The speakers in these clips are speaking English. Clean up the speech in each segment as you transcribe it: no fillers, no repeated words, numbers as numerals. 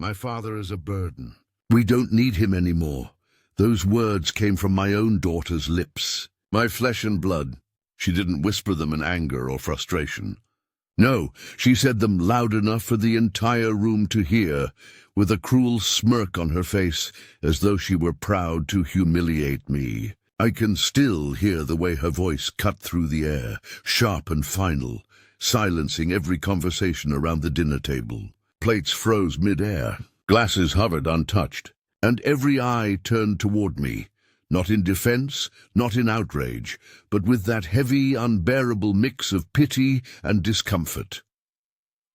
My father is a burden. We don't need him anymore. Those words came from my own daughter's lips. My flesh and blood. She didn't whisper them in anger or frustration. No, she said them loud enough for the entire room to hear, with a cruel smirk on her face, as though she were proud to humiliate me. I can still hear the way her voice cut through the air, sharp and final, silencing every conversation around the dinner table. Plates froze mid-air, glasses hovered untouched, and every eye turned toward me, not in defense, not in outrage, but with that heavy, unbearable mix of pity and discomfort.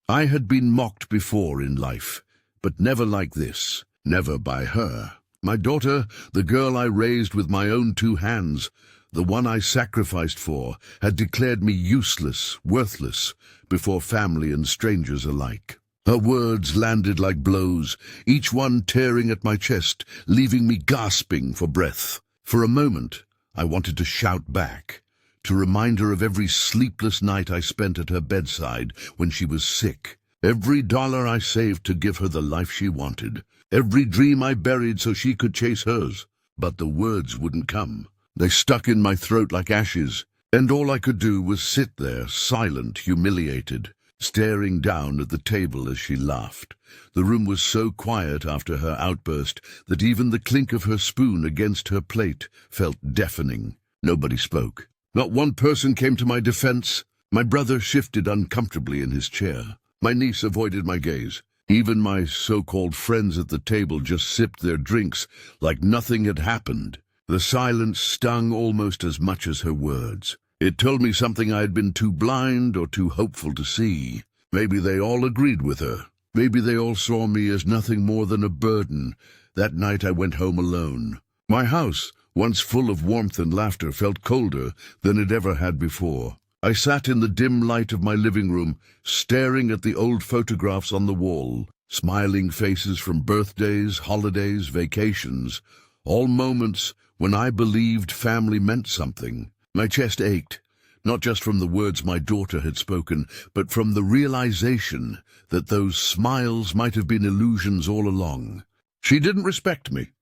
I had been mocked before in life, but never like this, never by her. My daughter, the girl I raised with my own 2 hands, the one I sacrificed for, had declared me useless, worthless, before family and strangers alike. Her words landed like blows, each one tearing at my chest, leaving me gasping for breath. For a moment, I wanted to shout back, to remind her of every sleepless night I spent at her bedside when she was sick, every dollar I saved to give her the life she wanted, every dream I buried so she could chase hers. But the words wouldn't come. They stuck in my throat like ashes, and all I could do was sit there, silent, humiliated, staring down at the table as she laughed. The room was so quiet after her outburst that even the clink of her spoon against her plate felt deafening. Nobody spoke. Not one person came to my defense. My brother shifted uncomfortably in his chair. My niece avoided my gaze. Even my so-called friends at the table just sipped their drinks like nothing had happened. The silence stung almost as much as her words. It told me something I had been too blind or too hopeful to see. Maybe they all agreed with her. Maybe they all saw me as nothing more than a burden. That night I went home alone. My house, once full of warmth and laughter, felt colder than it ever had before. I sat in the dim light of my living room, staring at the old photographs on the wall, smiling faces from birthdays, holidays, vacations, all moments when I believed family meant something. My chest ached, not just from the words my daughter had spoken, but from the realization that those smiles might have been illusions all along. She didn't respect me.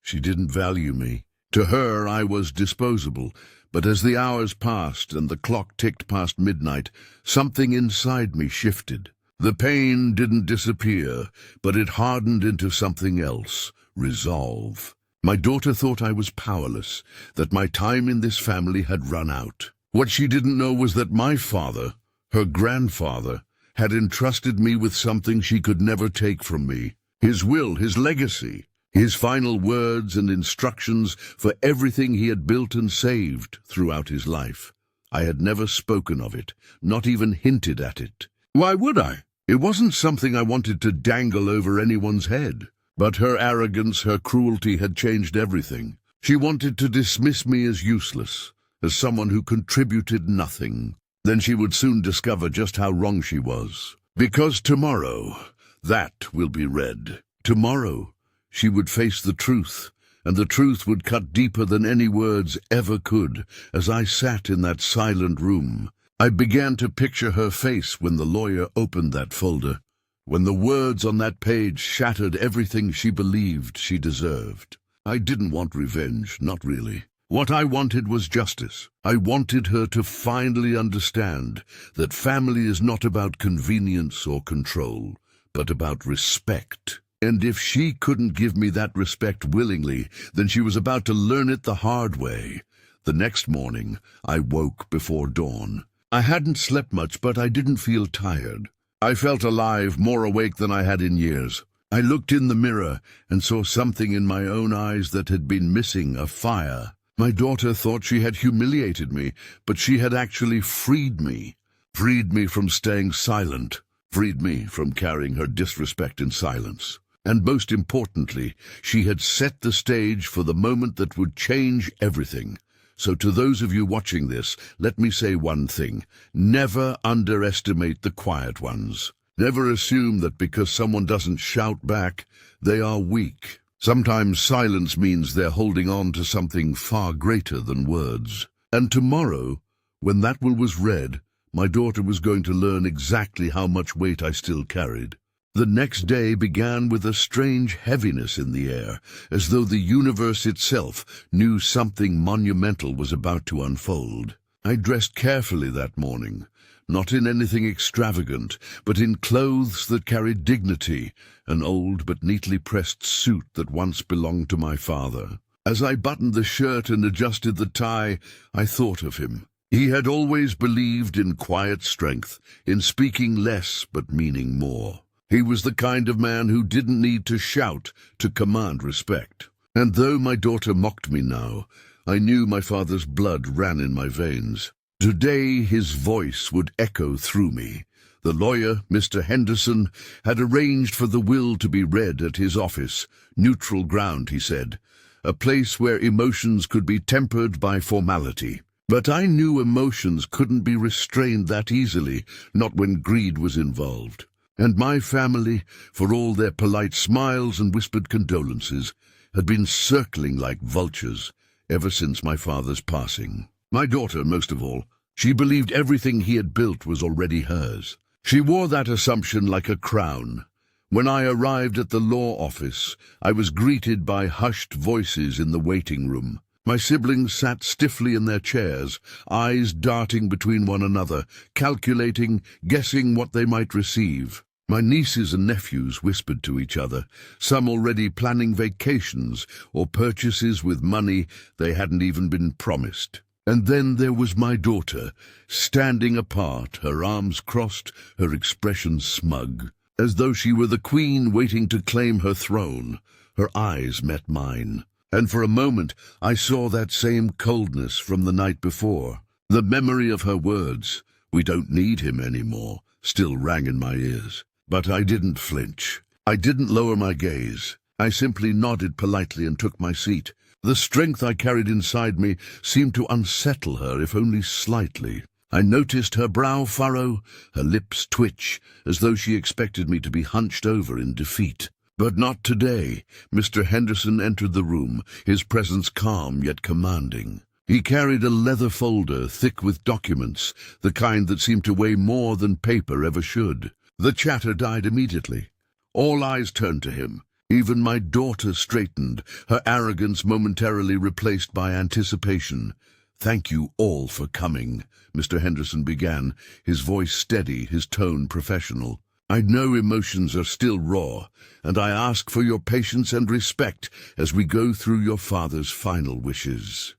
She didn't value me. To her, I was disposable. But as the hours passed and the clock ticked past midnight, something inside me shifted. The pain didn't disappear, but it hardened into something else: resolve. My daughter thought I was powerless, that my time in this family had run out. What she didn't know was that my father, her grandfather, had entrusted me with something she could never take from me: his will, his legacy, his final words and instructions for everything he had built and saved throughout his life. I had never spoken of it, not even hinted at it. Why would I? It wasn't something I wanted to dangle over anyone's head. But her arrogance, her cruelty had changed everything. She wanted to dismiss me as useless, as someone who contributed nothing. Then she would soon discover just how wrong she was. Because tomorrow, that will be read. Tomorrow, she would face the truth, and the truth would cut deeper than any words ever could. As I sat in that silent room, I began to picture her face when the lawyer opened that folder, when the words on that page shattered everything she believed she deserved. I didn't want revenge, not really. What I wanted was justice. I wanted her to finally understand that family is not about convenience or control, but about respect. And if she couldn't give me that respect willingly, then she was about to learn it the hard way. The next morning, I woke before dawn. I hadn't slept much, but I didn't feel tired. I felt alive, more awake than I had in years. I looked in the mirror and saw something in my own eyes that had been missing: a fire. My daughter thought she had humiliated me, but she had actually freed me. Freed me from staying silent. Freed me from carrying her disrespect in silence. And most importantly, she had set the stage for the moment that would change everything. So to those of you watching this, let me say one thing: never underestimate the quiet ones. Never assume that because someone doesn't shout back, they are weak. Sometimes silence means they're holding on to something far greater than words. And tomorrow, when that will was read, my daughter was going to learn exactly how much weight I still carried. The next day began with a strange heaviness in the air, as though the universe itself knew something monumental was about to unfold. I dressed carefully that morning, not in anything extravagant, but in clothes that carried dignity, an old but neatly pressed suit that once belonged to my father. As I buttoned the shirt and adjusted the tie, I thought of him. He had always believed in quiet strength, in speaking less but meaning more. He was the kind of man who didn't need to shout to command respect. And though my daughter mocked me now, I knew my father's blood ran in my veins. Today his voice would echo through me. The lawyer, Mr. Henderson, had arranged for the will to be read at his office. Neutral ground, he said. A place where emotions could be tempered by formality. But I knew emotions couldn't be restrained that easily, not when greed was involved. And my family, for all their polite smiles and whispered condolences, had been circling like vultures ever since my father's passing. My daughter, most of all, she believed everything he had built was already hers. She wore that assumption like a crown. When I arrived at the law office, I was greeted by hushed voices in the waiting room. My siblings sat stiffly in their chairs, eyes darting between one another, calculating, guessing what they might receive. My nieces and nephews whispered to each other, some already planning vacations or purchases with money they hadn't even been promised. And then there was my daughter, standing apart, her arms crossed, her expression smug, as though she were the queen waiting to claim her throne. Her eyes met mine, and for a moment I saw that same coldness from the night before. The memory of her words, "We don't need him anymore," still rang in my ears. But I didn't flinch. I didn't lower my gaze. I simply nodded politely and took my seat. The strength I carried inside me seemed to unsettle her, if only slightly. I noticed her brow furrow, her lips twitch, as though she expected me to be hunched over in defeat. But not today. Mr. Henderson entered the room, his presence calm yet commanding. He carried a leather folder thick with documents, the kind that seemed to weigh more than paper ever should. The chatter died immediately. All eyes turned to him. Even my daughter straightened, her arrogance momentarily replaced by anticipation. "Thank you all for coming," Mr. Henderson began, his voice steady, his tone professional. "I know emotions are still raw, and I ask for your patience and respect as we go through your father's final wishes."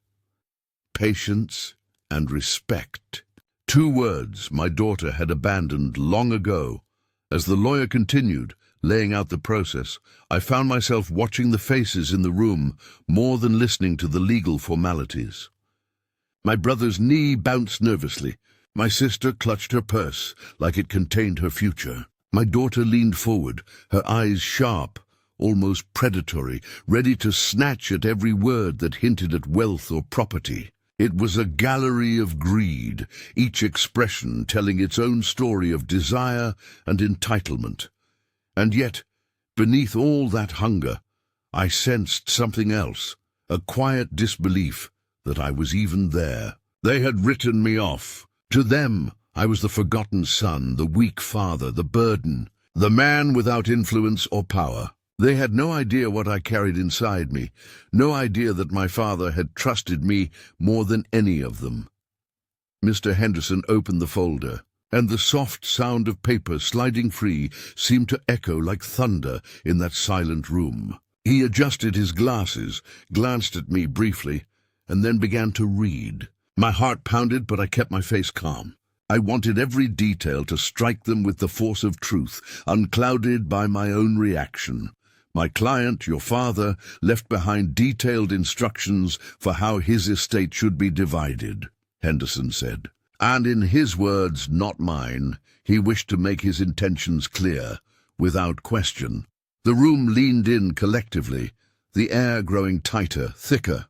Patience and respect. Two words my daughter had abandoned long ago. As the lawyer continued, laying out the process, I found myself watching the faces in the room more than listening to the legal formalities. My brother's knee bounced nervously. My sister clutched her purse like it contained her future. My daughter leaned forward, her eyes sharp, almost predatory, ready to snatch at every word that hinted at wealth or property. It was a gallery of greed, each expression telling its own story of desire and entitlement. And yet, beneath all that hunger, I sensed something else, a quiet disbelief that I was even there. They had written me off. To them, I was the forgotten son, the weak father, the burden, the man without influence or power. They had no idea what I carried inside me, no idea that my father had trusted me more than any of them. Mr. Henderson opened the folder, and the soft sound of paper sliding free seemed to echo like thunder in that silent room. He adjusted his glasses, glanced at me briefly, and then began to read. My heart pounded, but I kept my face calm. I wanted every detail to strike them with the force of truth, unclouded by my own reaction. My client, your father, left behind detailed instructions for how his estate should be divided, Henderson said. And in his words, not mine, he wished to make his intentions clear, without question. The room leaned in collectively, the air growing tighter, thicker.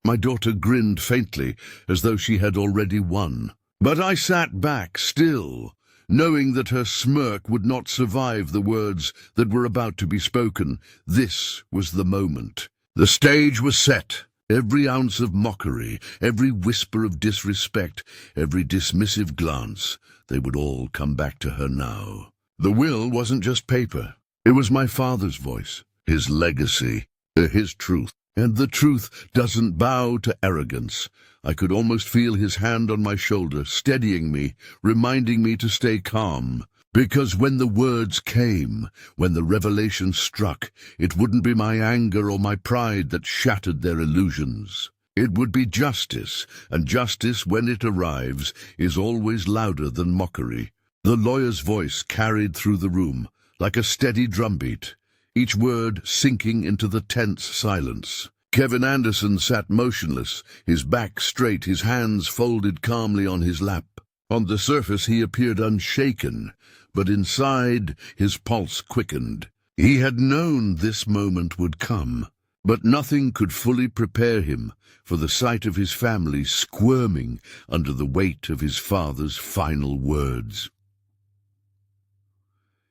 My daughter grinned faintly, as though she had already won. But I sat back, still, knowing that her smirk would not survive the words that were about to be spoken. This was the moment. The stage was set. Every ounce of mockery, every whisper of disrespect, every dismissive glance, they would all come back to her now. The will wasn't just paper. It was my father's voice, his legacy, his truth. And the truth doesn't bow to arrogance. I could almost feel his hand on my shoulder, steadying me, reminding me to stay calm. Because when the words came, when the revelation struck, it wouldn't be my anger or my pride that shattered their illusions. It would be justice, and justice, when it arrives, is always louder than mockery. The lawyer's voice carried through the room, like a steady drumbeat, each word sinking into the tense silence. Kevin Anderson sat motionless, his back straight, his hands folded calmly on his lap. On the surface he appeared unshaken, but inside his pulse quickened. He had known this moment would come, but nothing could fully prepare him for the sight of his family squirming under the weight of his father's final words.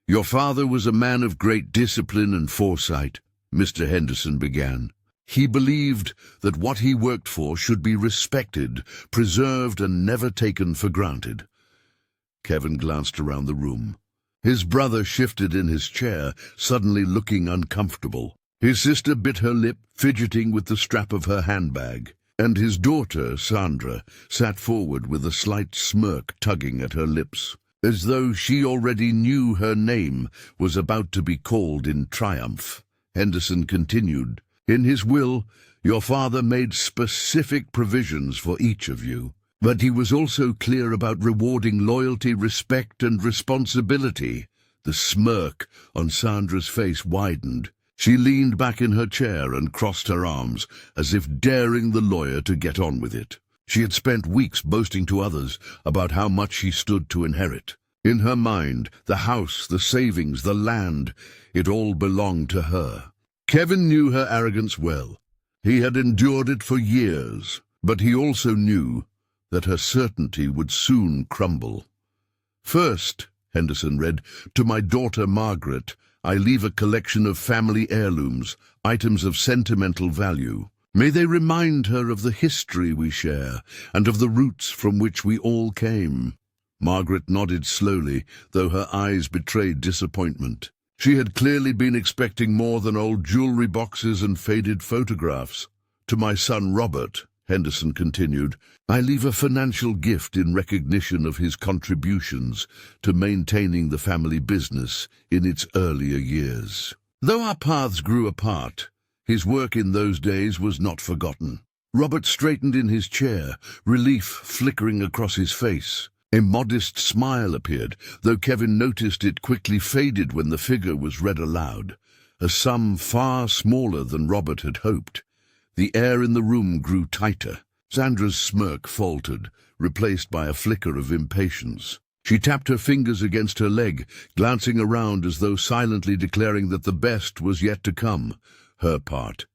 "Your father was a man of great discipline and foresight," Mr. Henderson began. "He believed that what he worked for should be respected, preserved, and never taken for granted." Kevin glanced around the room. His brother shifted in his chair, suddenly looking uncomfortable. His sister bit her lip, fidgeting with the strap of her handbag. And his daughter, Sandra, sat forward with a slight smirk tugging at her lips, as though she already knew her name was about to be called in triumph. Henderson continued, "In his will, your father made specific provisions for each of you, but he was also clear about rewarding loyalty, respect, and responsibility." The smirk on Sandra's face widened. She leaned back in her chair and crossed her arms, as if daring the lawyer to get on with it. She had spent weeks boasting to others about how much she stood to inherit. In her mind, the house, the savings, the land, it all belonged to her. Kevin knew her arrogance well. He had endured it for years, but he also knew that her certainty would soon crumble. "First," Henderson read, "to my daughter Margaret, I leave a collection of family heirlooms, items of sentimental value. May they remind her of the history we share, and of the roots from which we all came." Margaret nodded slowly, though her eyes betrayed disappointment. She had clearly been expecting more than old jewelry boxes and faded photographs. "To my son Robert," Henderson continued, "I leave a financial gift in recognition of his contributions to maintaining the family business in its earlier years. Though our paths grew apart, his work in those days was not forgotten." Robert straightened in his chair, relief flickering across his face. A modest smile appeared, though Kevin noticed it quickly faded when the figure was read aloud, a sum far smaller than Robert had hoped. The air in the room grew tighter. Sandra's smirk faltered, replaced by a flicker of impatience. She tapped her fingers against her leg, glancing around as though silently declaring that the best was yet to come, her part.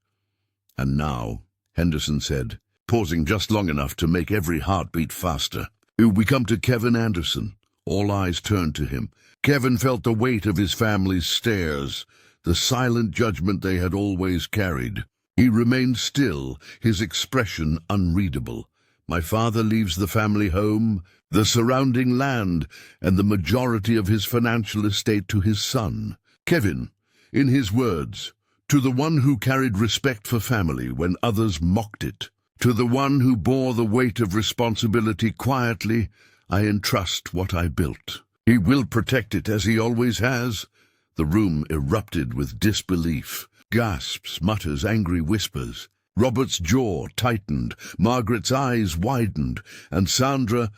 "And now," Henderson said, pausing just long enough to make every heart beat faster, "we come to Kevin Anderson." All eyes turned to him. Kevin felt the weight of his family's stares, the silent judgment they had always carried. He remained still, his expression unreadable. "My father leaves the family home, the surrounding land, and the majority of his financial estate to his son. Kevin, in his words, to the one who carried respect for family when others mocked it, to the one who bore the weight of responsibility quietly, I entrust what I built. He will protect it as he always has." The room erupted with disbelief. Gasps, mutters, angry whispers. Robert's jaw tightened, Margaret's eyes widened, and Sandra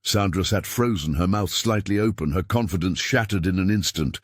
sat frozen, her mouth slightly open, her confidence shattered in an instant.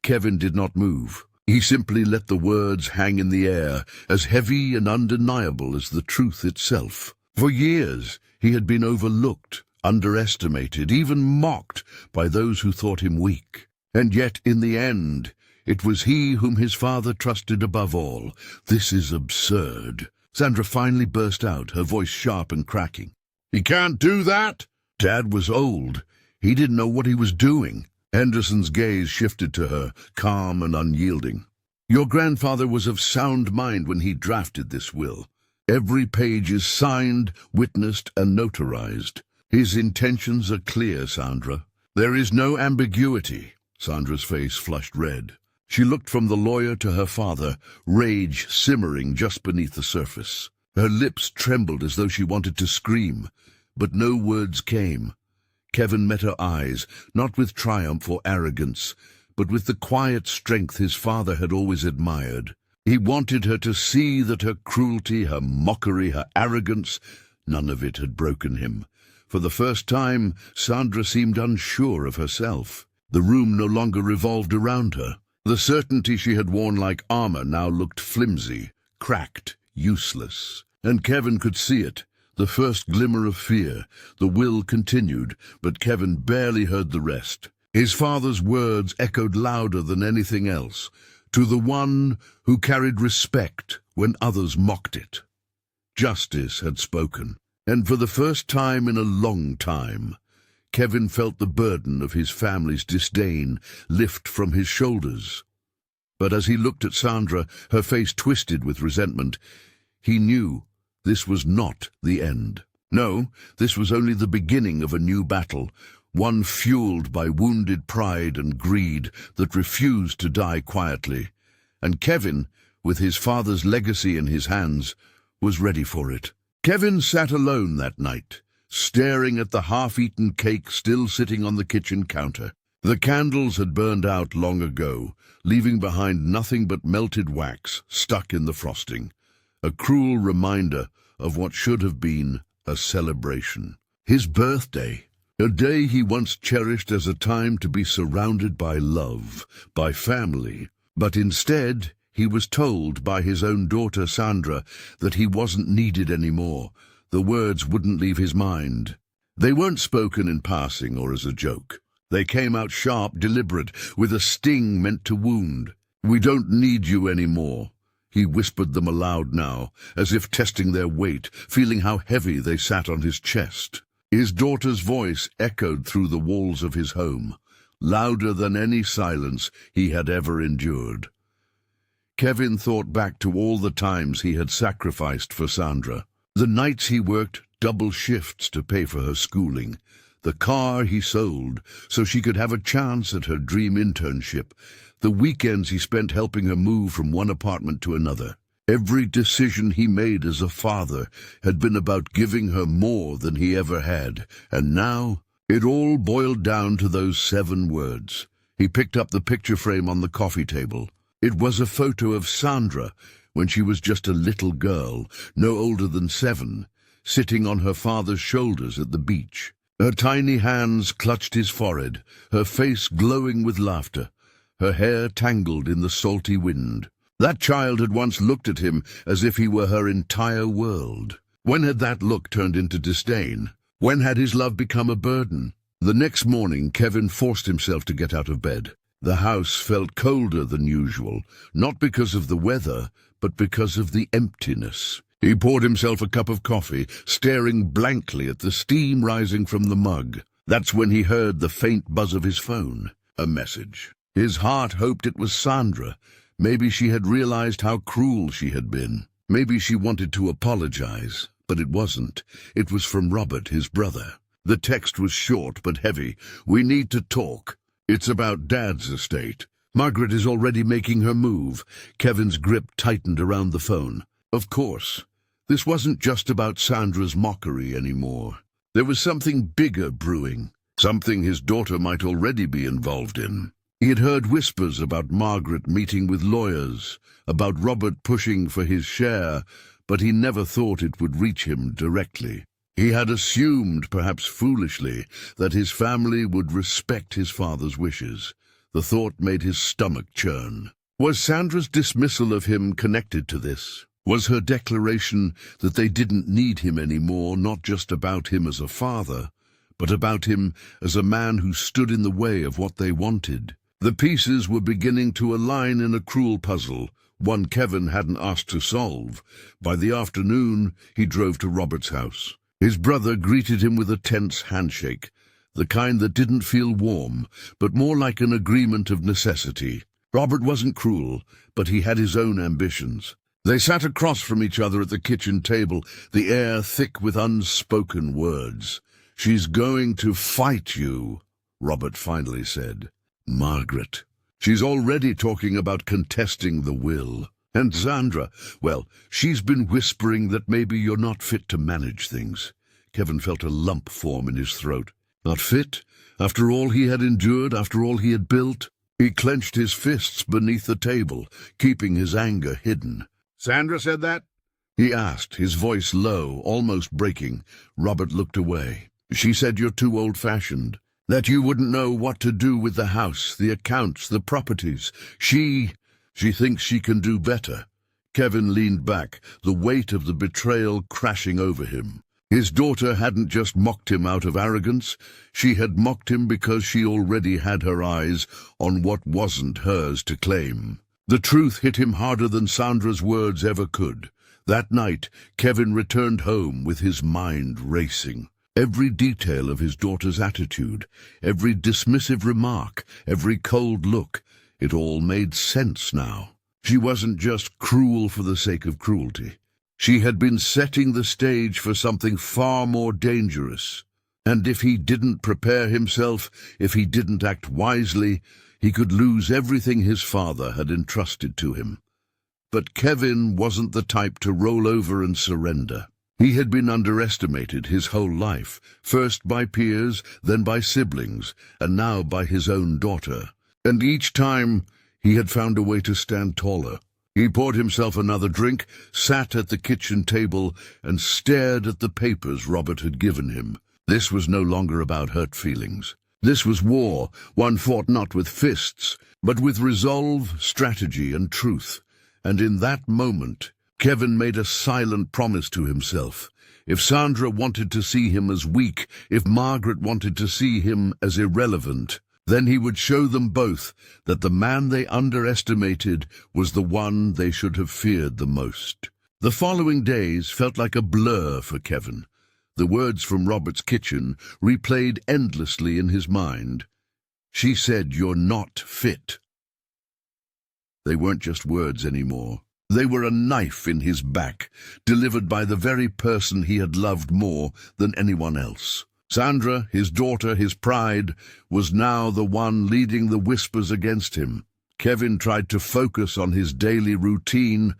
Kevin did not move. He simply let the words hang in the air, as heavy and undeniable as the truth itself. For years he had been overlooked, underestimated, even mocked by those who thought him weak. And yet, in the end, it was he whom his father trusted above all. "This is absurd." Sandra finally burst out, her voice sharp and cracking. "He can't do that!" Dad was old. He didn't know what he was doing. Henderson's gaze shifted to her, calm and unyielding. "Your grandfather was of sound mind when he drafted this will. Every page is signed, witnessed, and notarized. His intentions are clear, Sandra. There is no ambiguity." Sandra's face flushed red. She looked from the lawyer to her father, rage simmering just beneath the surface. Her lips trembled as though she wanted to scream, but no words came. Kevin met her eyes, not with triumph or arrogance, but with the quiet strength his father had always admired. He wanted her to see that her cruelty, her mockery, her arrogance, none of it had broken him. For the first time, Sandra seemed unsure of herself. The room no longer revolved around her. The certainty she had worn like armor now looked flimsy, cracked, useless. And Kevin could see it. The first glimmer of fear. The will continued, but Kevin barely heard the rest. His father's words echoed louder than anything else. To the one who carried respect when others mocked it. Justice had spoken, and for the first time in a long time, Kevin felt the burden of his family's disdain lift from his shoulders. But as he looked at Sandra, her face twisted with resentment, he knew this was not the end. No, this was only the beginning of a new battle, one fueled by wounded pride and greed that refused to die quietly. And Kevin, with his father's legacy in his hands, was ready for it. Kevin sat alone that night, staring at the half-eaten cake still sitting on the kitchen counter. The candles had burned out long ago, leaving behind nothing but melted wax stuck in the frosting. A cruel reminder of what should have been a celebration. His birthday, a day he once cherished as a time to be surrounded by love, by family. But instead, he was told by his own daughter Sandra that he wasn't needed anymore. The words wouldn't leave his mind. They weren't spoken in passing or as a joke. They came out sharp, deliberate, with a sting meant to wound. "We don't need you anymore." He whispered them aloud now, as if testing their weight, feeling how heavy they sat on his chest. His daughter's voice echoed through the walls of his home, louder than any silence he had ever endured. Kevin thought back to all the times he had sacrificed for Sandra. The nights he worked double shifts to pay for her schooling. The car he sold so she could have a chance at her dream internship. The weekends he spent helping her move from one apartment to another. Every decision he made as a father had been about giving her more than he ever had. And now, it all boiled down to those 7 words. He picked up the picture frame on the coffee table. It was a photo of Sandra when she was just a little girl, no older than 7, sitting on her father's shoulders at the beach. Her tiny hands clutched his forehead, her face glowing with laughter, her hair tangled in the salty wind. That child had once looked at him as if he were her entire world. When had that look turned into disdain? When had his love become a burden? The next morning, Kevin forced himself to get out of bed. The house felt colder than usual, not because of the weather, but because of the emptiness. He poured himself a cup of coffee, staring blankly at the steam rising from the mug. That's when he heard the faint buzz of his phone. A message. His heart hoped it was Sandra. Maybe she had realized how cruel she had been. Maybe she wanted to apologize, but it wasn't. It was from Robert, his brother. The text was short but heavy. "We need to talk. It's about Dad's estate. Margaret is already making her move." Kevin's grip tightened around the phone. Of course. This wasn't just about Sandra's mockery anymore. There was something bigger brewing, something his daughter might already be involved in. He had heard whispers about Margaret meeting with lawyers, about Robert pushing for his share, but he never thought it would reach him directly. He had assumed, perhaps foolishly, that his family would respect his father's wishes. The thought made his stomach churn. Was Sandra's dismissal of him connected to this? Was her declaration that they didn't need him anymore not just about him as a father, but about him as a man who stood in the way of what they wanted? The pieces were beginning to align in a cruel puzzle, one Kevin hadn't asked to solve. By the afternoon, he drove to Robert's house. His brother greeted him with a tense handshake, the kind that didn't feel warm, but more like an agreement of necessity. Robert wasn't cruel, but he had his own ambitions. They sat across from each other at the kitchen table, the air thick with unspoken words. "She's going to fight you," Robert finally said. Margaret. She's already talking about contesting the will. And Sandra, well, she's been whispering that maybe you're not fit to manage things. Kevin felt a lump form in his throat. Not fit? After all he had endured, after all he had built? He clenched his fists beneath the table, keeping his anger hidden. Sandra said that? He asked, his voice low, almost breaking. Robert looked away. She said you're too old-fashioned, that you wouldn't know what to do with the house, the accounts, the properties. She thinks she can do better. Kevin leaned back, the weight of the betrayal crashing over him. His daughter hadn't just mocked him out of arrogance. She had mocked him because she already had her eyes on what wasn't hers to claim. The truth hit him harder than Sandra's words ever could. That night, Kevin returned home with his mind racing. Every detail of his daughter's attitude, every dismissive remark, every cold look, it all made sense now. She wasn't just cruel for the sake of cruelty. She had been setting the stage for something far more dangerous. And if he didn't prepare himself, if he didn't act wisely, he could lose everything his father had entrusted to him. But Kevin wasn't the type to roll over and surrender. He had been underestimated his whole life, first by peers, then by siblings, and now by his own daughter. And each time he had found a way to stand taller. He poured himself another drink, sat at the kitchen table, and stared at the papers Robert had given him. This was no longer about hurt feelings. This was war, one fought not with fists, but with resolve, strategy, and truth. And in that moment, Kevin made a silent promise to himself. If Sandra wanted to see him as weak, if Margaret wanted to see him as irrelevant, then he would show them both that the man they underestimated was the one they should have feared the most. The following days felt like a blur for Kevin. The words from Robert's kitchen replayed endlessly in his mind. She said, "You're not fit." They weren't just words anymore. They were a knife in his back, delivered by the very person he had loved more than anyone else. Sandra, his daughter, his pride, was now the one leading the whispers against him. Kevin tried to focus on his daily routine,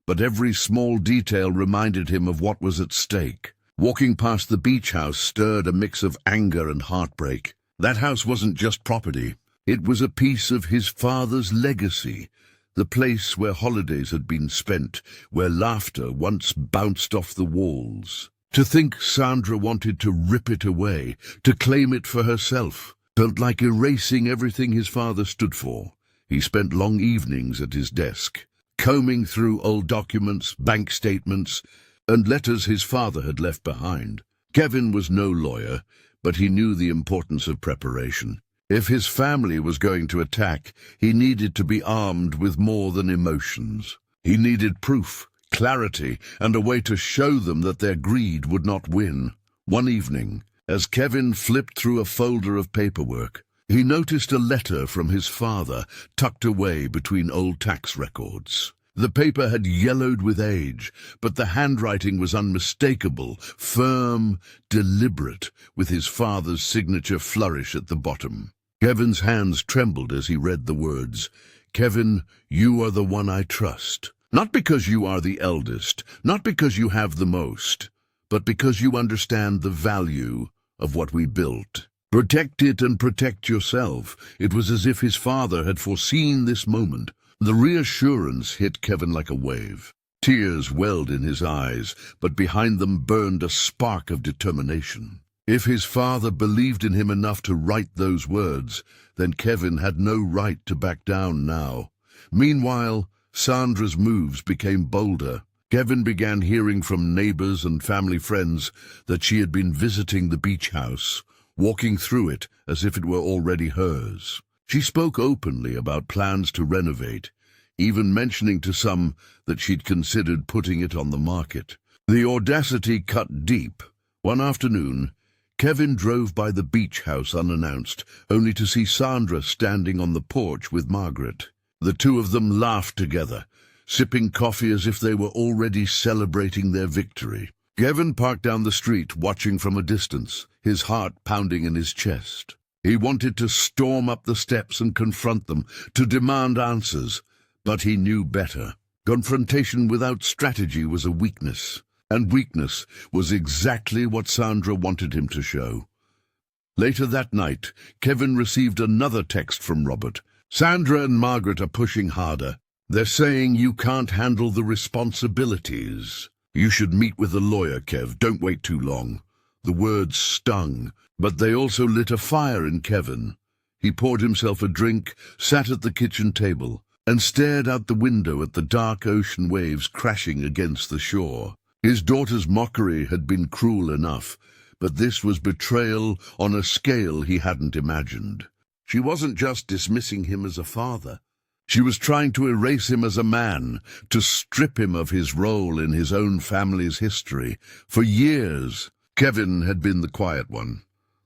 but every small detail reminded him of what was at stake. Walking past the beach house stirred a mix of anger and heartbreak. That house wasn't just property. It was a piece of his father's legacy, the place where holidays had been spent, where laughter once bounced off the walls. To think Sandra wanted to rip it away, to claim it for herself, felt like erasing everything his father stood for. He spent long evenings at his desk, combing through old documents, bank statements, and letters his father had left behind. Kevin was no lawyer, but he knew the importance of preparation. If his family was going to attack, he needed to be armed with more than emotions. He needed proof, clarity, and a way to show them that their greed would not win. One evening, as Kevin flipped through a folder of paperwork, he noticed a letter from his father tucked away between old tax records. The paper had yellowed with age, but the handwriting was unmistakable, firm, deliberate, with his father's signature flourish at the bottom. Kevin's hands trembled as he read the words, "Kevin, you are the one I trust. Not because you are the eldest, not because you have the most, but because you understand the value of what we built. Protect it and protect yourself." It was as if his father had foreseen this moment. The reassurance hit Kevin like a wave. Tears welled in his eyes, but behind them burned a spark of determination. If his father believed in him enough to write those words, then Kevin had no right to back down now. Meanwhile, Sandra's moves became bolder. Kevin began hearing from neighbors and family friends that she had been visiting the beach house, walking through it as if it were already hers. She spoke openly about plans to renovate, even mentioning to some that she'd considered putting it on the market. The audacity cut deep. One afternoon, Kevin drove by the beach house unannounced, only to see Sandra standing on the porch with Margaret. The two of them laughed together, sipping coffee as if they were already celebrating their victory. Kevin parked down the street, watching from a distance, his heart pounding in his chest. He wanted to storm up the steps and confront them, to demand answers, but he knew better. Confrontation without strategy was a weakness, and weakness was exactly what Sandra wanted him to show. Later that night, Kevin received another text from Robert. "Sandra and Margaret are pushing harder. They're saying you can't handle the responsibilities. You should meet with a lawyer, Kev. Don't wait too long." The words stung, but they also lit a fire in Kevin. He poured himself a drink, sat at the kitchen table, and stared out the window at the dark ocean waves crashing against the shore. His daughter's mockery had been cruel enough, but this was betrayal on a scale he hadn't imagined. She wasn't just dismissing him as a father. She was trying to erase him as a man, to strip him of his role in his own family's history. For years, Kevin had been the quiet one,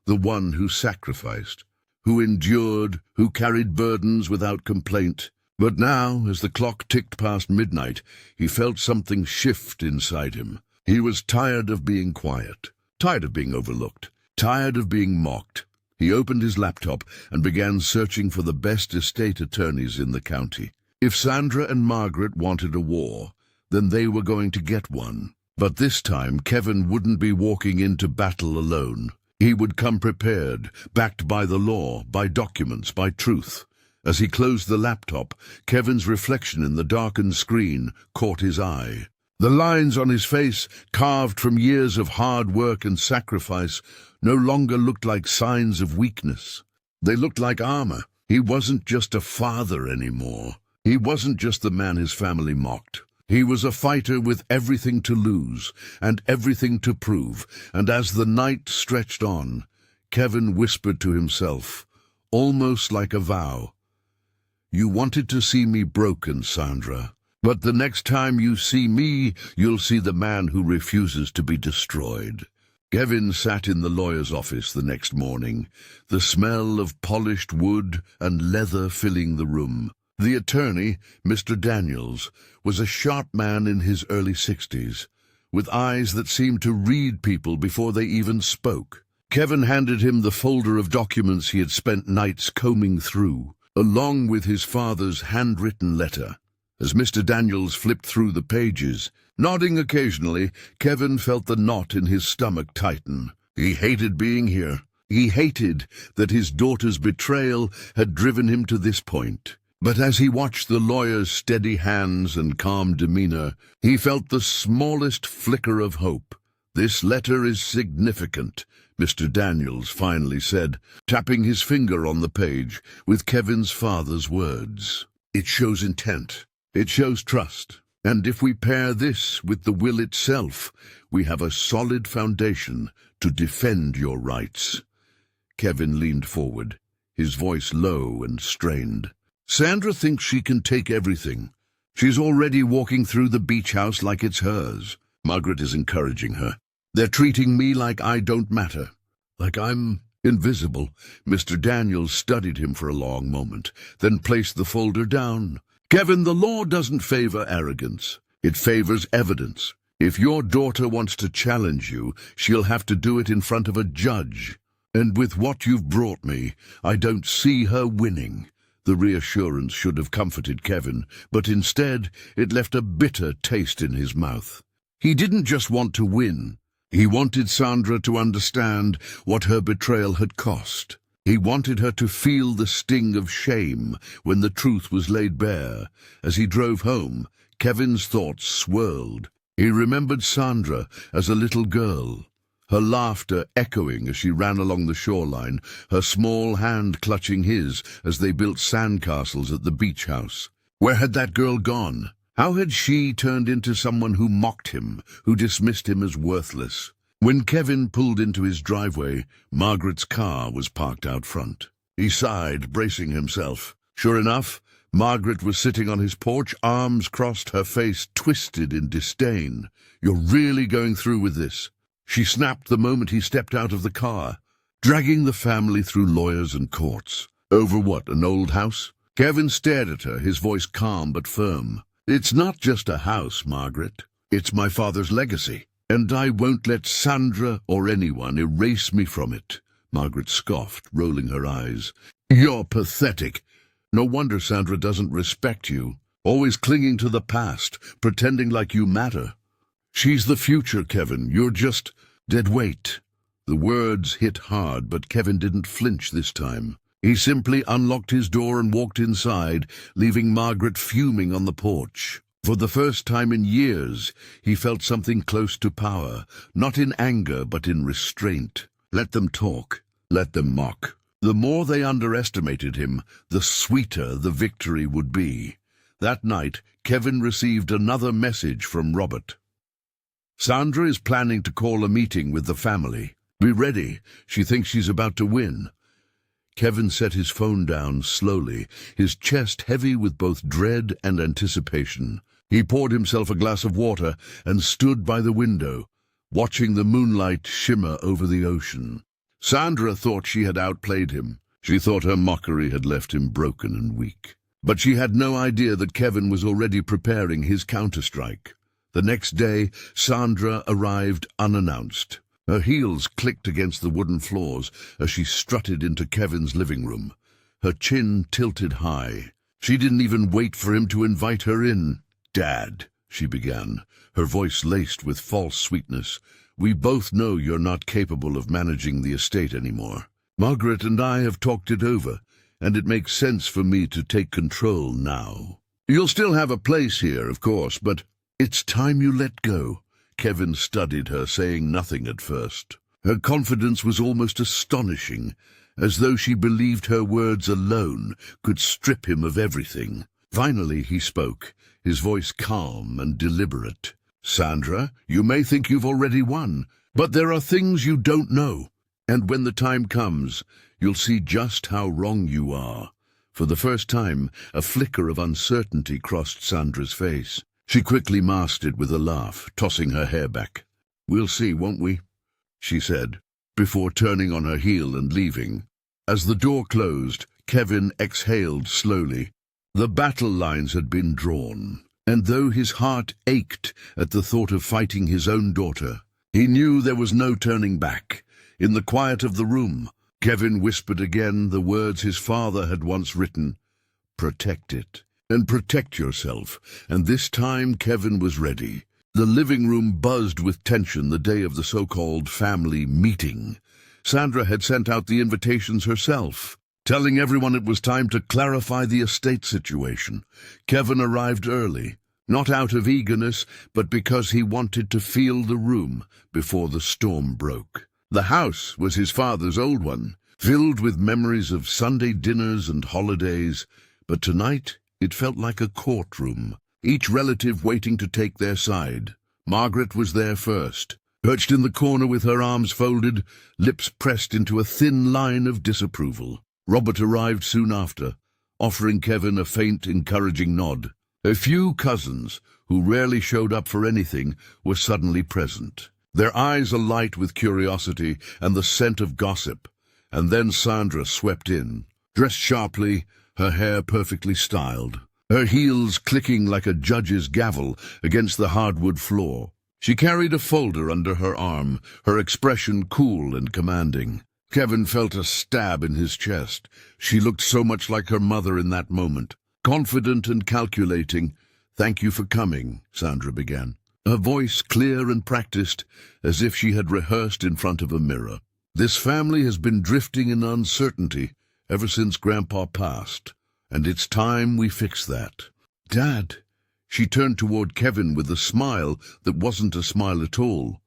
the one who sacrificed, who endured, who carried burdens without complaint. But now, as the clock ticked past midnight, he felt something shift inside him. He was tired of being quiet, tired of being overlooked, tired of being mocked. He opened his laptop and began searching for the best estate attorneys in the county. If Sandra and Margaret wanted a war, then they were going to get one. But this time, Kevin wouldn't be walking into battle alone. He would come prepared, backed by the law, by documents, by truth. As he closed the laptop, Kevin's reflection in the darkened screen caught his eye. The lines on his face, carved from years of hard work and sacrifice, no longer looked like signs of weakness. They looked like armor. He wasn't just a father anymore. He wasn't just the man his family mocked. He was a fighter with everything to lose and everything to prove, and as the night stretched on, Kevin whispered to himself, almost like a vow, "You wanted to see me broken, Sandra, but the next time you see me, you'll see the man who refuses to be destroyed." Kevin sat in the lawyer's office the next morning, the smell of polished wood and leather filling the room. The attorney, Mr. Daniels, was a sharp man in his early 60s, with eyes that seemed to read people before they even spoke. Kevin handed him the folder of documents he had spent nights combing through, along with his father's handwritten letter. As Mr. Daniels flipped through the pages, nodding occasionally, Kevin felt the knot in his stomach tighten. He hated being here. He hated that his daughter's betrayal had driven him to this point. But as he watched the lawyer's steady hands and calm demeanor, he felt the smallest flicker of hope. "This letter is significant," Mr. Daniels finally said, tapping his finger on the page with Kevin's father's words. "It shows intent. It shows trust. And if we pair this with the will itself, we have a solid foundation to defend your rights." Kevin leaned forward, his voice low and strained. "Sandra thinks she can take everything. She's already walking through the beach house like it's hers. Margaret is encouraging her. They're treating me like I don't matter, like I'm invisible." Mr. Daniels studied him for a long moment, then placed the folder down. "Kevin, the law doesn't favor arrogance. It favors evidence. If your daughter wants to challenge you, she'll have to do it in front of a judge. And with what you've brought me, I don't see her winning." The reassurance should have comforted Kevin, but instead it left a bitter taste in his mouth. He didn't just want to win. He wanted Sandra to understand what her betrayal had cost. He wanted her to feel the sting of shame when the truth was laid bare. As he drove home, Kevin's thoughts swirled. He remembered Sandra as a little girl, her laughter echoing as she ran along the shoreline, her small hand clutching his as they built sandcastles at the beach house. Where had that girl gone? How had she turned into someone who mocked him, who dismissed him as worthless? When Kevin pulled into his driveway, Margaret's car was parked out front. He sighed, bracing himself. Sure enough, Margaret was sitting on his porch, arms crossed, her face twisted in disdain. "You're really going through with this?" She snapped the moment he stepped out of the car, dragging the family through lawyers and courts. "Over what, an old house?" Kevin stared at her, his voice calm but firm. "It's not just a house, Margaret. It's my father's legacy, and I won't let Sandra or anyone erase me from it. Margaret scoffed, rolling her eyes. You're pathetic. No wonder Sandra doesn't respect you. Always clinging to the past, pretending like you matter. She's the future, Kevin. You're just dead weight. The words hit hard, but Kevin didn't flinch this time. He simply unlocked his door and walked inside, leaving Margaret fuming on the porch. For the first time in years, he felt something close to power, not in anger but in restraint. Let them talk. Let them mock. The more they underestimated him, the sweeter the victory would be. That night, Kevin received another message from Robert. Sandra is planning to call a meeting with the family. Be ready. She thinks she's about to win. Kevin set his phone down slowly, his chest heavy with both dread and anticipation. He poured himself a glass of water and stood by the window, watching the moonlight shimmer over the ocean. Sandra thought she had outplayed him. She thought her mockery had left him broken and weak. But she had no idea that Kevin was already preparing his counterstrike. The next day, Sandra arrived unannounced. Her heels clicked against the wooden floors as she strutted into Kevin's living room. Her chin tilted high. She didn't even wait for him to invite her in. "Dad," she began, her voice laced with false sweetness, "we both know you're not capable of managing the estate anymore. Margaret and I have talked it over, and it makes sense for me to take control now. You'll still have a place here, of course, but it's time you let go." Kevin studied her, saying nothing at first. Her confidence was almost astonishing, as though she believed her words alone could strip him of everything. Finally he spoke, his voice calm and deliberate. "Sandra, you may think you've already won, but there are things you don't know. And when the time comes, you'll see just how wrong you are." For the first time, a flicker of uncertainty crossed Sandra's face. She quickly masked it with a laugh, tossing her hair back. "We'll see, won't we?" she said, before turning on her heel and leaving. As the door closed, Kevin exhaled slowly. The battle lines had been drawn, and though his heart ached at the thought of fighting his own daughter, he knew there was no turning back. In the quiet of the room, Kevin whispered again the words his father had once written, "Protect it, and protect yourself," and this time Kevin was ready. The living room buzzed with tension the day of the so-called family meeting. Sandra had sent out the invitations herself, telling everyone it was time to clarify the estate situation. Kevin arrived early, not out of eagerness, but because he wanted to feel the room before the storm broke. The house was his father's old one, filled with memories of Sunday dinners and holidays, but tonight it felt like a courtroom, each relative waiting to take their side. Margaret was there first, perched in the corner with her arms folded, lips pressed into a thin line of disapproval. Robert arrived soon after, offering Kevin a faint, encouraging nod. A few cousins, who rarely showed up for anything, were suddenly present, their eyes alight with curiosity and the scent of gossip. And then Sandra swept in, dressed sharply, her hair perfectly styled, her heels clicking like a judge's gavel against the hardwood floor. She carried a folder under her arm, her expression cool and commanding. Kevin felt a stab in his chest. She looked so much like her mother in that moment, confident and calculating. "Thank you for coming," Sandra began, her voice clear and practiced, as if she had rehearsed in front of a mirror. "This family has been drifting in uncertainty ever since Grandpa passed, and it's time we fix that." "Dad," she turned toward Kevin with a smile that wasn't a smile at all.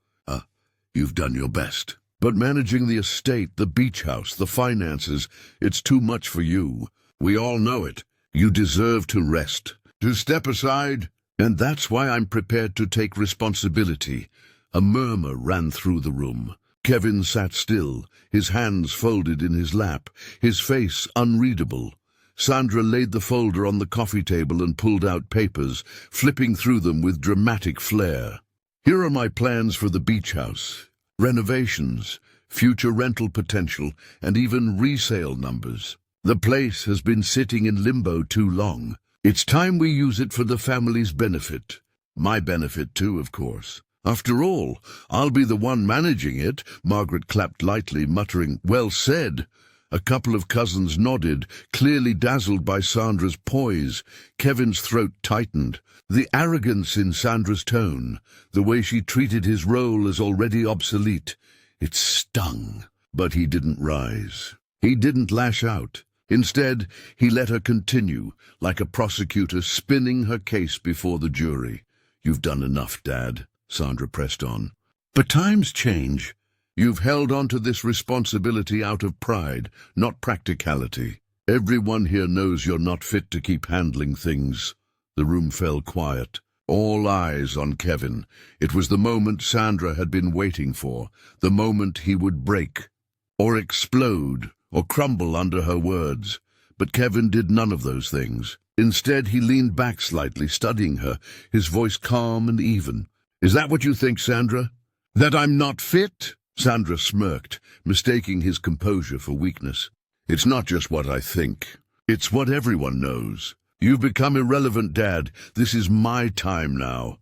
You've done your best. But managing the estate, the beach house, the finances, it's too much for you. We all know it. You deserve to rest, to step aside, and that's why I'm prepared to take responsibility." A murmur ran through the room. Kevin sat still, his hands folded in his lap, his face unreadable. Sandra laid the folder on the coffee table and pulled out papers, flipping through them with dramatic flair. "Here are my plans for the beach house. Renovations, future rental potential, and even resale numbers. The place has been sitting in limbo too long. It's time we use it for the family's benefit. My benefit too, of course. After all, I'll be the one managing it. Margaret clapped lightly, muttering, "Well said." A couple of cousins nodded, clearly dazzled by Sandra's poise. Kevin's throat tightened. The arrogance in Sandra's tone, the way she treated his role as already obsolete, it stung. But he didn't rise. He didn't lash out. Instead, he let her continue, like a prosecutor spinning her case before the jury. "You've done enough, Dad," Sandra pressed on. "But times change. You've held on to this responsibility out of pride, not practicality. Everyone here knows you're not fit to keep handling things." The room fell quiet. All eyes on Kevin. It was the moment Sandra had been waiting for, the moment he would break, or explode, or crumble under her words. But Kevin did none of those things. Instead, he leaned back slightly, studying her, his voice calm and even. "Is that what you think, Sandra? That I'm not fit?" Sandra smirked, mistaking his composure for weakness. "It's not just what I think. It's what everyone knows. You've become irrelevant, Dad. This is my time now."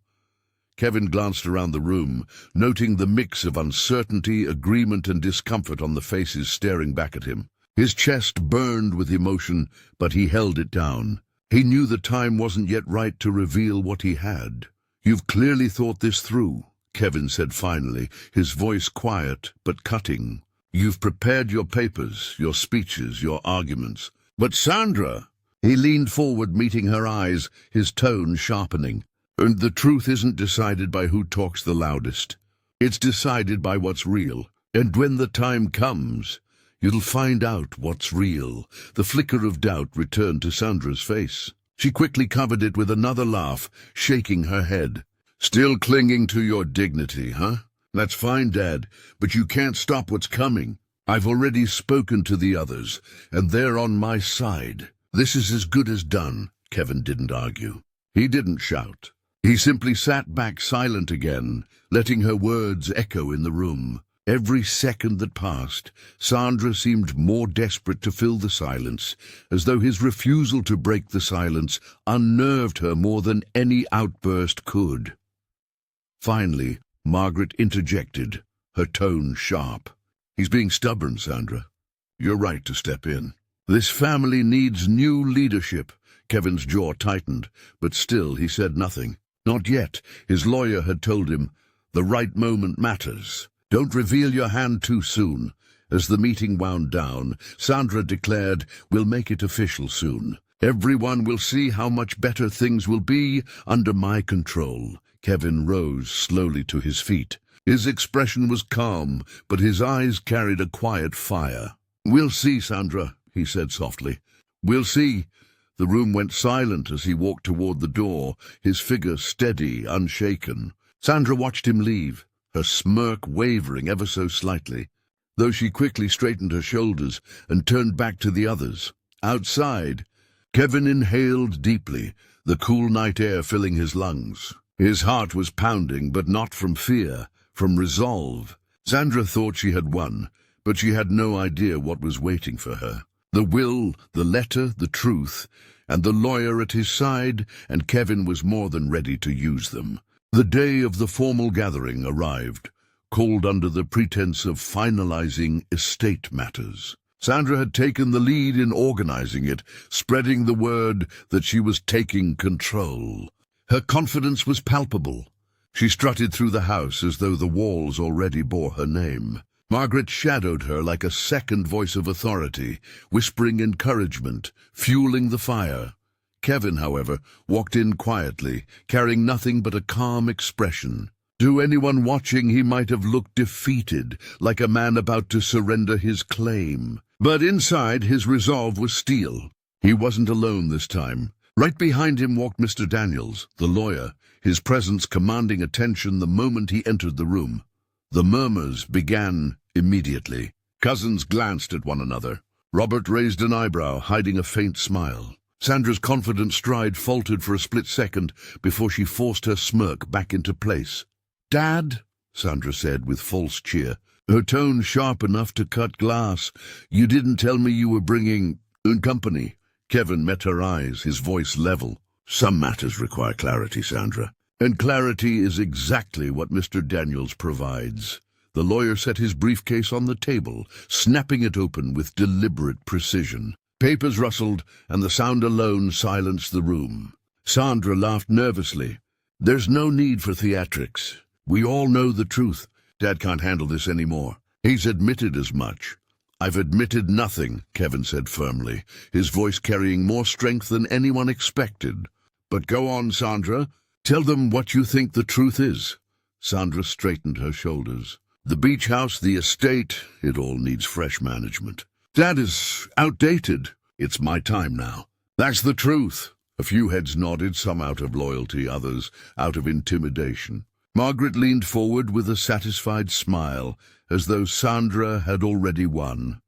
Kevin glanced around the room, noting the mix of uncertainty, agreement, and discomfort on the faces staring back at him. His chest burned with emotion, but he held it down. He knew the time wasn't yet right to reveal what he had. "You've clearly thought this through," Kevin said finally, his voice quiet but cutting. "You've prepared your papers, your speeches, your arguments. But Sandra—" He leaned forward, meeting her eyes, his tone sharpening. "And the truth isn't decided by who talks the loudest. It's decided by what's real. And when the time comes, you'll find out what's real." The flicker of doubt returned to Sandra's face. She quickly covered it with another laugh, shaking her head. "Still clinging to your dignity, huh? That's fine, Dad, but you can't stop what's coming. I've already spoken to the others, and they're on my side. This is as good as done." Kevin didn't argue. He didn't shout. He simply sat back silent again, letting her words echo in the room. Every second that passed, Sandra seemed more desperate to fill the silence, as though his refusal to break the silence unnerved her more than any outburst could. Finally, Margaret interjected, her tone sharp. "He's being stubborn, Sandra. You're right to step in. This family needs new leadership." Kevin's jaw tightened, but still he said nothing. Not yet. His lawyer had told him, "The right moment matters. Don't reveal your hand too soon." As the meeting wound down, Sandra declared, "We'll make it official soon. Everyone will see how much better things will be under my control." Kevin rose slowly to his feet. His expression was calm, but his eyes carried a quiet fire. "We'll see, Sandra," he said softly. "We'll see." The room went silent as he walked toward the door, his figure steady, unshaken. Sandra watched him leave, her smirk wavering ever so slightly, though she quickly straightened her shoulders and turned back to the others. Outside, Kevin inhaled deeply, the cool night air filling his lungs. His heart was pounding, but not from fear, from resolve. Sandra thought she had won, but she had no idea what was waiting for her. The will, the letter, the truth, and the lawyer at his side, and Kevin was more than ready to use them. The day of the formal gathering arrived, called under the pretense of finalizing estate matters. Sandra had taken the lead in organizing it, spreading the word that she was taking control. Her confidence was palpable. She strutted through the house as though the walls already bore her name. Margaret shadowed her like a second voice of authority, whispering encouragement, fueling the fire. Kevin, however, walked in quietly, carrying nothing but a calm expression. To anyone watching, he might have looked defeated, like a man about to surrender his claim. But inside, his resolve was steel. He wasn't alone this time. Right behind him walked Mr. Daniels, the lawyer, his presence commanding attention the moment he entered the room. The murmurs began immediately. Cousins glanced at one another. Robert raised an eyebrow, hiding a faint smile. Sandra's confident stride faltered for a split second before she forced her smirk back into place. "Dad," Sandra said with false cheer, her tone sharp enough to cut glass, "you didn't tell me you were bringing company." Kevin met her eyes, his voice level. "Some matters require clarity, Sandra. And clarity is exactly what Mr. Daniels provides. The lawyer set his briefcase on the table, snapping it open with deliberate precision. Papers rustled, and the sound alone silenced the room. Sandra laughed nervously. "There's no need for theatrics. We all know the truth. Dad can't handle this anymore. He's admitted as much." "I've admitted nothing," Kevin said firmly, his voice carrying more strength than anyone expected. "But go on, Sandra. Tell them what you think the truth is." Sandra straightened her shoulders. "The beach house, the estate, it all needs fresh management. Dad is outdated. It's my time now. That's the truth." A few heads nodded, some out of loyalty, others out of intimidation. Margaret leaned forward with a satisfied smile, as though Sandra had already won.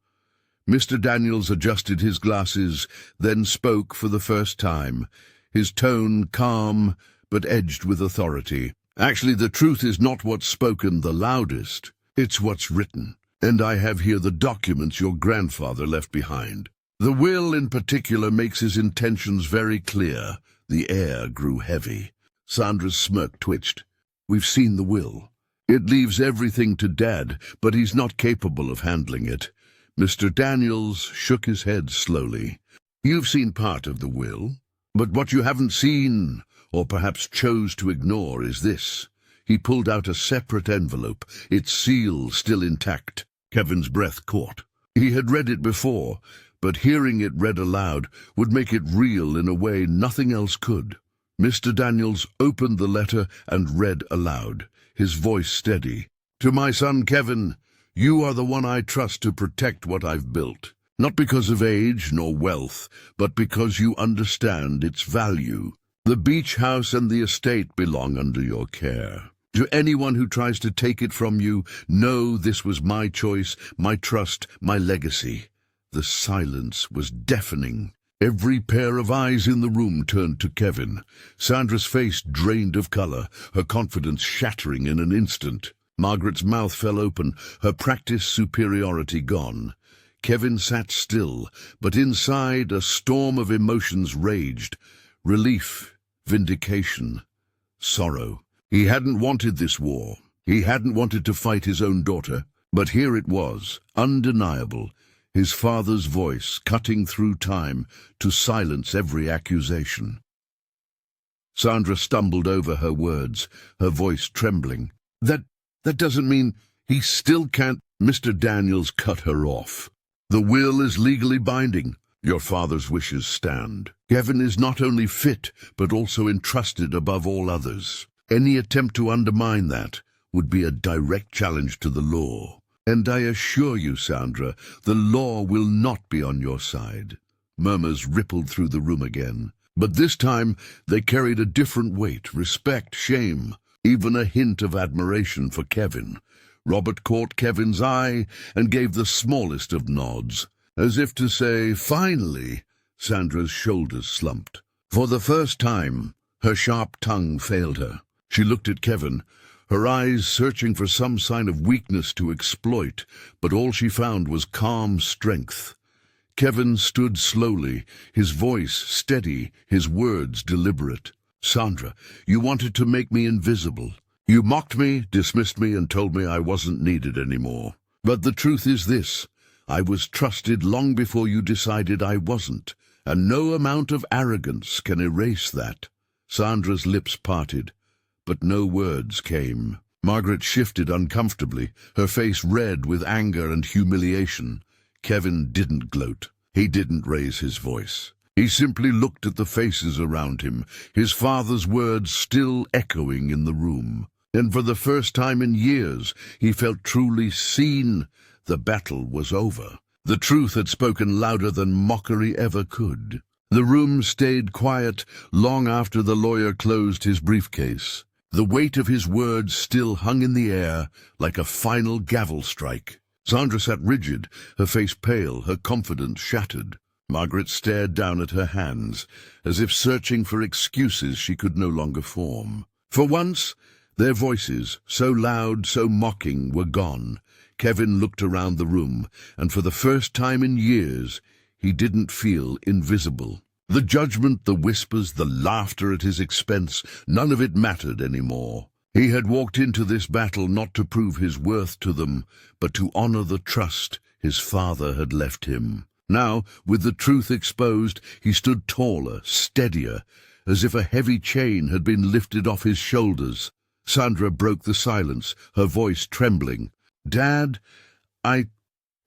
Mr. Daniels adjusted his glasses, then spoke for the first time, his tone calm but edged with authority. "Actually, the truth is not what's spoken the loudest. It's what's written. And I have here the documents your grandfather left behind. The will in particular makes his intentions very clear." The air grew heavy. Sandra's smirk twitched. "We've seen the will. It leaves everything to Dad, but he's not capable of handling it." Mr. Daniels shook his head slowly. "You've seen part of the will, but what you haven't seen, or perhaps chose to ignore, is this." He pulled out a separate envelope, its seal still intact. Kevin's breath caught. He had read it before, but hearing it read aloud would make it real in a way nothing else could. Mr. Daniels opened the letter and read aloud, his voice steady. "To my son Kevin, you are the one I trust to protect what I've built. Not because of age nor wealth, but because you understand its value. The beach house and the estate belong under your care. To anyone who tries to take it from you, know this was my choice, my trust, my legacy." The silence was deafening. Every pair of eyes in the room turned to Kevin. Sandra's face drained of color, her confidence shattering in an instant. Margaret's mouth fell open, her practiced superiority gone. Kevin sat still, but inside a storm of emotions raged. Relief, vindication, sorrow. He hadn't wanted this war. He hadn't wanted to fight his own daughter. But here it was, undeniable, his father's voice cutting through time to silence every accusation. Sandra stumbled over her words, her voice trembling. That doesn't mean he still can't." Mr. Daniels cut her off. "The will is legally binding. Your father's wishes stand. Kevin is not only fit, but also entrusted above all others. Any attempt to undermine that would be a direct challenge to the law. And I assure you, Sandra, the law will not be on your side." Murmurs rippled through the room again. But this time they carried a different weight, respect, shame, even a hint of admiration for Kevin. Robert caught Kevin's eye and gave the smallest of nods, as if to say, "Finally." Sandra's shoulders slumped. For the first time, her sharp tongue failed her. She looked at Kevin, her eyes searching for some sign of weakness to exploit, but all she found was calm strength. Kevin stood slowly, his voice steady, his words deliberate. "Sandra, you wanted to make me invisible. You mocked me, dismissed me, and told me I wasn't needed anymore. But the truth is this: I was trusted long before you decided I wasn't, and no amount of arrogance can erase that." Sandra's lips parted, but no words came. Margaret shifted uncomfortably, her face red with anger and humiliation. Kevin didn't gloat. He didn't raise his voice. He simply looked at the faces around him, his father's words still echoing in the room. And for the first time in years, he felt truly seen. The battle was over. The truth had spoken louder than mockery ever could. The room stayed quiet long after the lawyer closed his briefcase. The weight of his words still hung in the air like a final gavel strike. Sandra sat rigid, her face pale, her confidence shattered. Margaret stared down at her hands, as if searching for excuses she could no longer form. For once, their voices, so loud, so mocking, were gone. Kevin looked around the room, and for the first time in years, he didn't feel invisible. The judgment, the whispers, the laughter at his expense, none of it mattered anymore. He had walked into this battle not to prove his worth to them, but to honor the trust his father had left him. Now, with the truth exposed, he stood taller, steadier, as if a heavy chain had been lifted off his shoulders. Sandra broke the silence, her voice trembling. "Dad,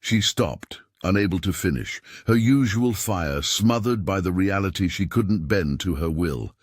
She stopped, unable to finish, her usual fire smothered by the reality she couldn't bend to her will.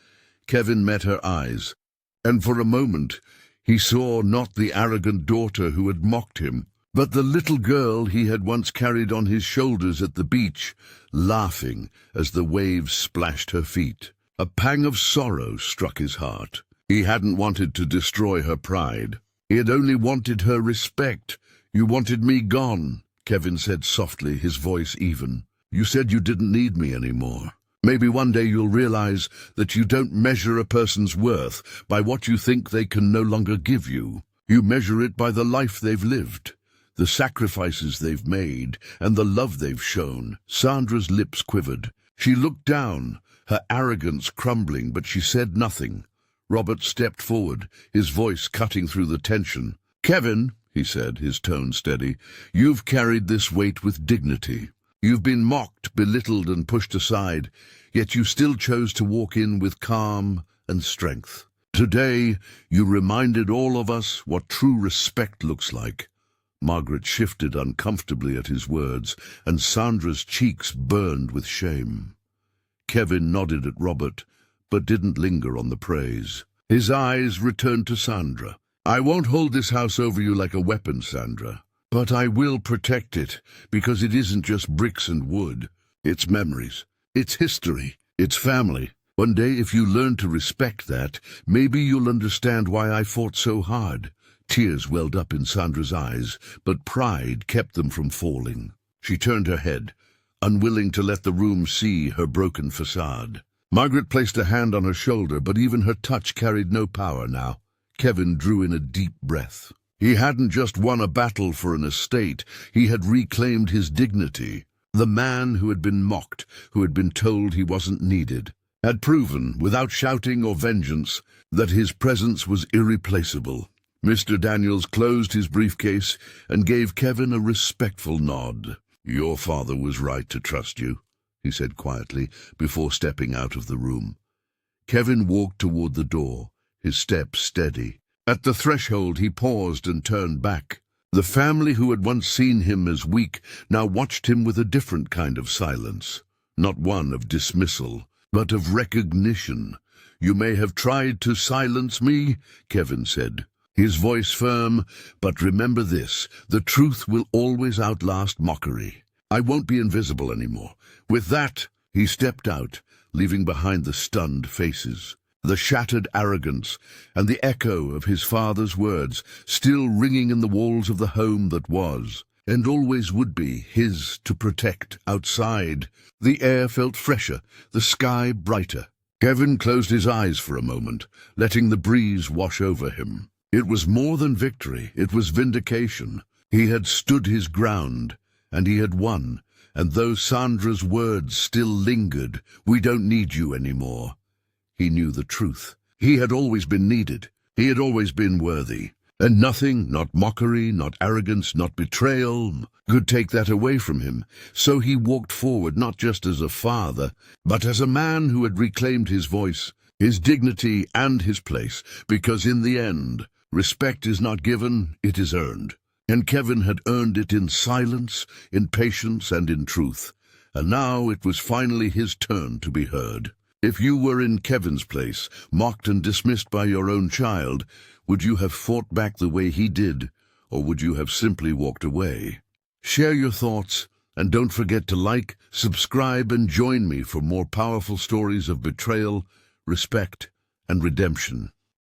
Kevin met her eyes, and for a moment he saw not the arrogant daughter who had mocked him, but the little girl he had once carried on his shoulders at the beach, laughing as the waves splashed her feet. A pang of sorrow struck his heart. He hadn't wanted to destroy her pride. He had only wanted her respect. "You wanted me gone," Kevin said softly, his voice even. "You said you didn't need me anymore. Maybe one day you'll realize that you don't measure a person's worth by what you think they can no longer give you. You measure it by the life they've lived, the sacrifices they've made, and the love they've shown." Sandra's lips quivered. She looked down, her arrogance crumbling, but she said nothing. Robert stepped forward, his voice cutting through the tension. "Kevin," he said, his tone steady, "you've carried this weight with dignity. You've been mocked, belittled, and pushed aside, yet you still chose to walk in with calm and strength. Today, you reminded all of us what true respect looks like." Margaret shifted uncomfortably at his words, and Sandra's cheeks burned with shame. Kevin nodded at Robert, but didn't linger on the praise. His eyes returned to Sandra. "I won't hold this house over you like a weapon, Sandra, but I will protect it, because it isn't just bricks and wood. It's memories, it's history, it's family. One day, if you learn to respect that, maybe you'll understand why I fought so hard." Tears welled up in Sandra's eyes, but pride kept them from falling. She turned her head, unwilling to let the room see her broken facade. Margaret placed a hand on her shoulder, but even her touch carried no power now. Kevin drew in a deep breath. He hadn't just won a battle for an estate, he had reclaimed his dignity. The man who had been mocked, who had been told he wasn't needed, had proven, without shouting or vengeance, that his presence was irreplaceable. Mr. Daniels closed his briefcase and gave Kevin a respectful nod. "Your father was right to trust you," he said quietly, before stepping out of the room. Kevin walked toward the door, his step steady. At the threshold he paused and turned back. The family who had once seen him as weak now watched him with a different kind of silence, not one of dismissal, but of recognition. "You may have tried to silence me," Kevin said, his voice firm, "but remember this, the truth will always outlast mockery. I won't be invisible anymore." With that, he stepped out, leaving behind the stunned faces, the shattered arrogance, and the echo of his father's words still ringing in the walls of the home that was, and always would be, his to protect outside. The air felt fresher, the sky brighter. Kevin closed his eyes for a moment, letting the breeze wash over him. It was more than victory, it was vindication. He had stood his ground, and he had won, and though Sandra's words still lingered, "We don't need you anymore," he knew the truth. He had always been needed. He had always been worthy. And nothing, not mockery, not arrogance, not betrayal, could take that away from him. So he walked forward not just as a father, but as a man who had reclaimed his voice, his dignity, and his place, because in the end, respect is not given, it is earned. And Kevin had earned it in silence, in patience, and in truth. And now it was finally his turn to be heard. If you were in Kevin's place, mocked and dismissed by your own child, would you have fought back the way he did, or would you have simply walked away? Share your thoughts, and don't forget to like, subscribe, and join me for more powerful stories of betrayal, respect, and redemption.